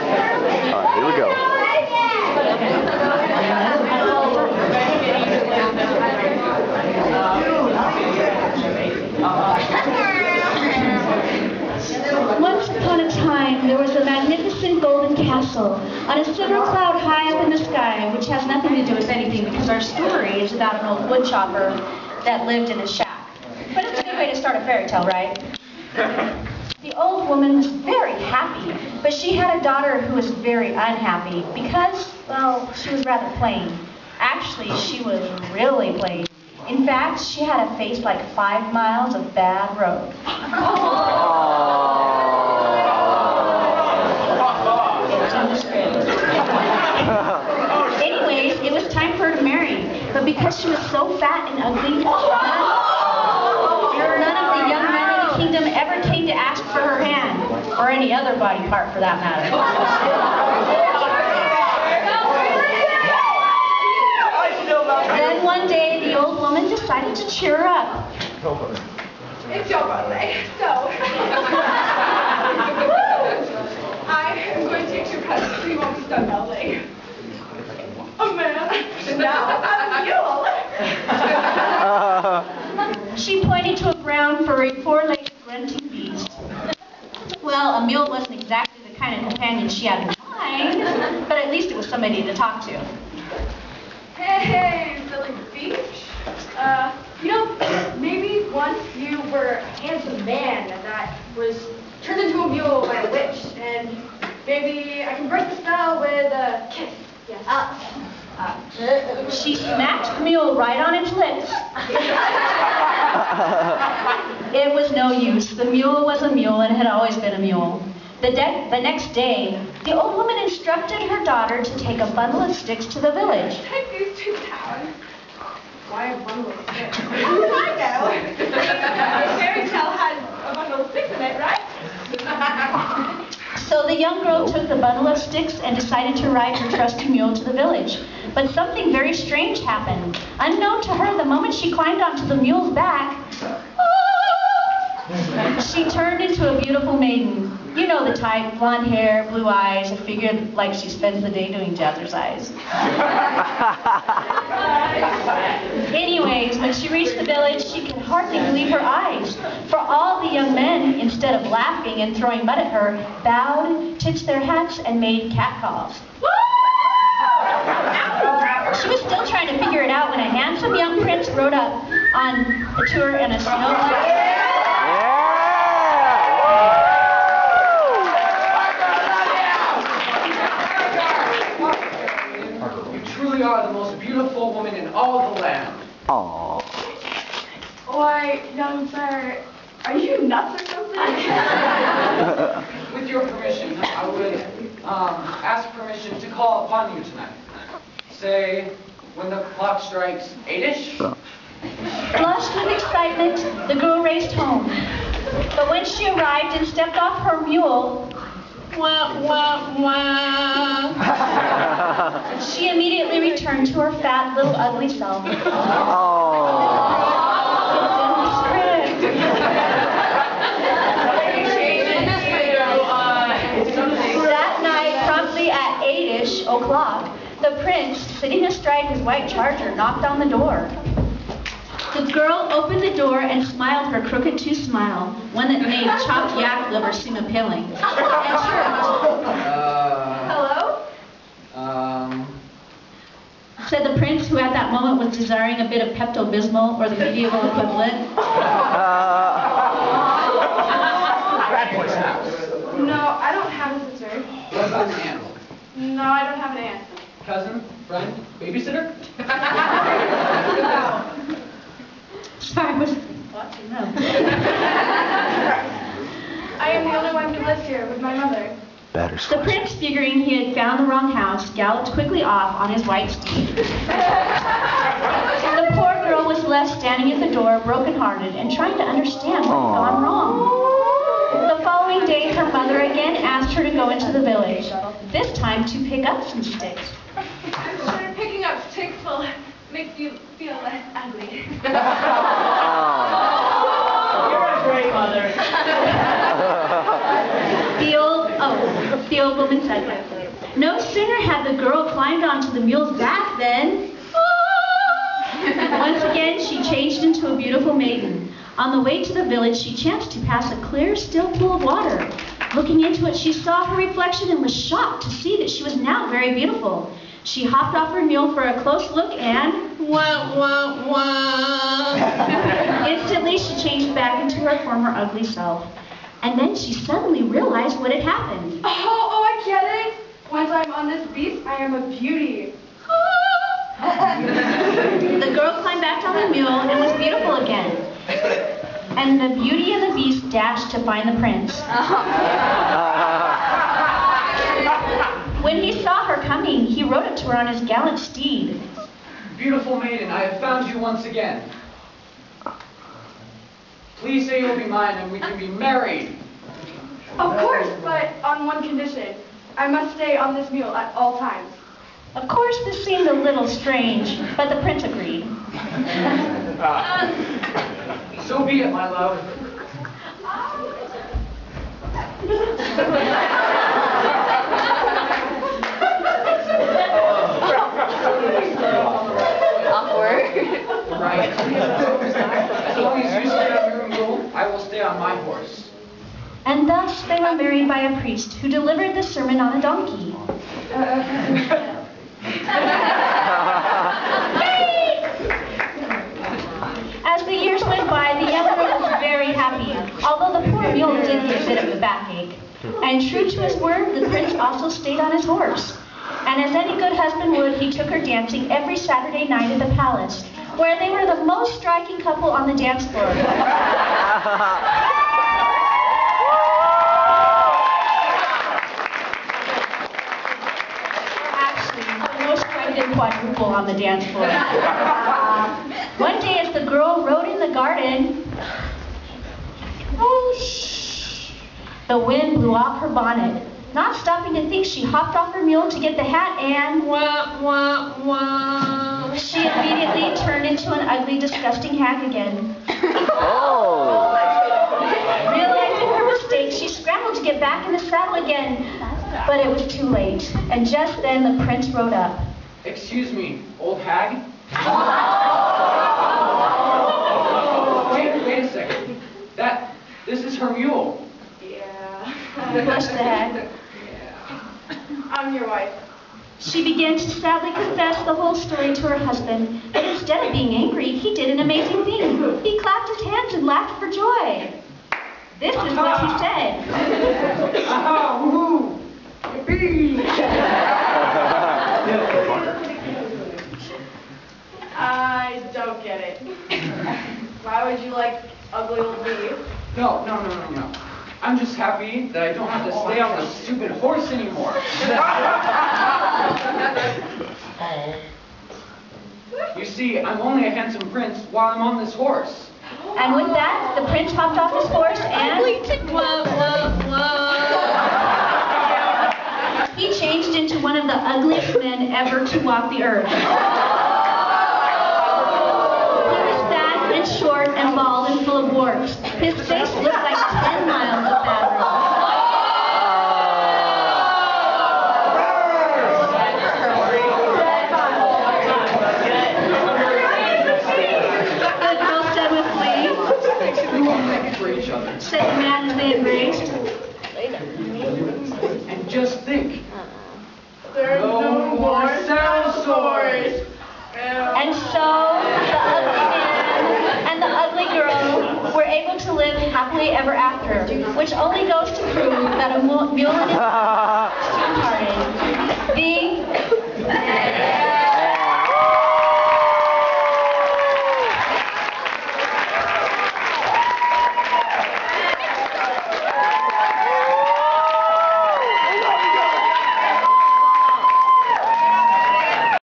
Here we go. Once upon a time, there was a magnificent golden castle on a silver cloud high up in the sky, which has nothing to do with anything because our story is about an old woodchopper that lived in a shack. But it's a good way to start a fairy tale, right? The old woman was very happy, but she had a daughter who was very unhappy because, well, she was rather plain. Actually, she was really plain. In fact, she had a face like 5 miles of bad road. Anyways, it was time for her to marry, but because she was so fat and ugly, none of the young men in the kingdom ever came to ask for her hand, or any other body part for that matter. Then one day, the old woman decided to cheer her up. It's your birthday, so I am going to take your present so you won't be stuck all day. A man, now a mule. She pointed to a brown, furry, four-legged, grunting beast. Well, a mule wasn't exactly the kind of companion she had in mind, but at least it was somebody to talk to. Hey, silly beach. Maybe once you were a handsome man that was turned into a mule by a witch, and maybe I can break the spell with a kiss. Yes. She smacked the mule right on its lips. It was no use. The mule was a mule and had always been a mule. The next day, the old woman instructed her daughter to take a bundle of sticks to the village. Take these to town. Why a bundle of sticks? I know. The fairy tale has a bundle of sticks in it, right? So the young girl took the bundle of sticks and decided to ride her trusty mule to the village. But something very strange happened. Unknown to her, the moment she climbed onto the mule's back, she turned into a beautiful maiden. You know the type, blonde hair, blue eyes, a figure like she spends the day doing jazzercise. Anyways, when she reached the village, she could hardly believe her eyes. For all the young men, instead of laughing and throwing mud at her, bowed, tipped their hats, and made catcalls. She was still trying to figure it out when a handsome young prince rode up to her in a snow-white. You are the most beautiful woman in all the land. Aww. Why, young sir, are you nuts or something? With your permission, I would ask permission to call upon you tonight. Say, when the clock strikes 8-ish? Flushed with excitement, the girl raced home. But when she arrived and stepped off her mule, wah, wah, wah, she immediately returned to her fat, little, ugly self. That night, promptly at 8-ish o'clock, the prince, sitting astride his white charger, knocked on the door. The girl opened the door and smiled her crooked tooth smile, one that made chopped yak liver seem appealing. And hello? Said the prince, who at that moment was desiring a bit of Pepto-Bismol or the medieval equivalent. No, I don't have a sister. What about an aunt? No, I don't have an aunt. Cousin? Friend? Babysitter? Sorry, I was watching them. I am the only one who lives here with my mother. The prince, figuring he had found the wrong house, galloped quickly off on his white steed. The poor girl was left standing at the door, broken-hearted, and trying to understand what had gone wrong. The following day, her mother again asked her to go into the village, this time to pick up some sticks. I'm sure picking up sticks will make you feel less ugly. You're a great mother. The old woman said that. No sooner had the girl climbed onto the mule's back than... Once again, she changed into a beautiful maiden. On the way to the village, she chanced to pass a clear, still pool of water. Looking into it, she saw her reflection and was shocked to see that she was now very beautiful. She hopped off her mule for a close look and... Wah, wah, wah. Instantly, she changed back into her former ugly self. And then she suddenly realized what had happened. Oh, I get it. Once I'm on this beast, I am a beauty. The girl climbed back on the mule and was beautiful again. And the Beauty and the Beast dashed to find the prince. When he saw her coming, he rode up to her on his gallant steed. Beautiful maiden, I have found you once again. Please say you'll be mine and we can be married. Of course, but on one condition. I must stay on this mule at all times. Of course, this seemed a little strange, but the prince agreed. So be it, my love. Awkward. Right. As long as you stay on your mule, I will stay on my horse. And thus they were married by a priest who delivered the sermon on a donkey. As the years went by, the young girl was very happy, although the poor mule did get a bit of a backache. And true to his word, the prince also stayed on his horse. And as any good husband would, he took her dancing every Saturday night at the palace, where they were the most striking couple on the dance floor. Quadruple on the dance floor. One day as the girl rode in the garden, the wind blew off her bonnet. Not stopping to think, she hopped off her mule to get the hat and she immediately turned into an ugly, disgusting hag again. Realizing her mistake, she scrambled to get back in the saddle again, but it was too late. And just then the prince rode up. Excuse me, old hag? Wait a second. This is her mule. Yeah. Blushed the hag. Yeah. I'm your wife. She began to sadly confess the whole story to her husband, but instead of being angry, he did an amazing thing. He clapped his hands and laughed for joy. This is what he said. Aha, woohoo! Yippee! I don't get it. Why would you like ugly old me? No. I'm just happy that I don't have to stay on the stupid horse anymore. You see, I'm only a handsome prince while I'm on this horse. And with that, the prince hopped off his horse and... He changed into one of the ugliest men ever to walk the earth. Short and bald and full of warts. His face looked like 10 miles of fabric. The girl said with glee, said the man as they embraced. And just think, There's no more sound sores. And so the ugly man and the ugly girl were able to live happily ever after, which only goes to prove that a mule and his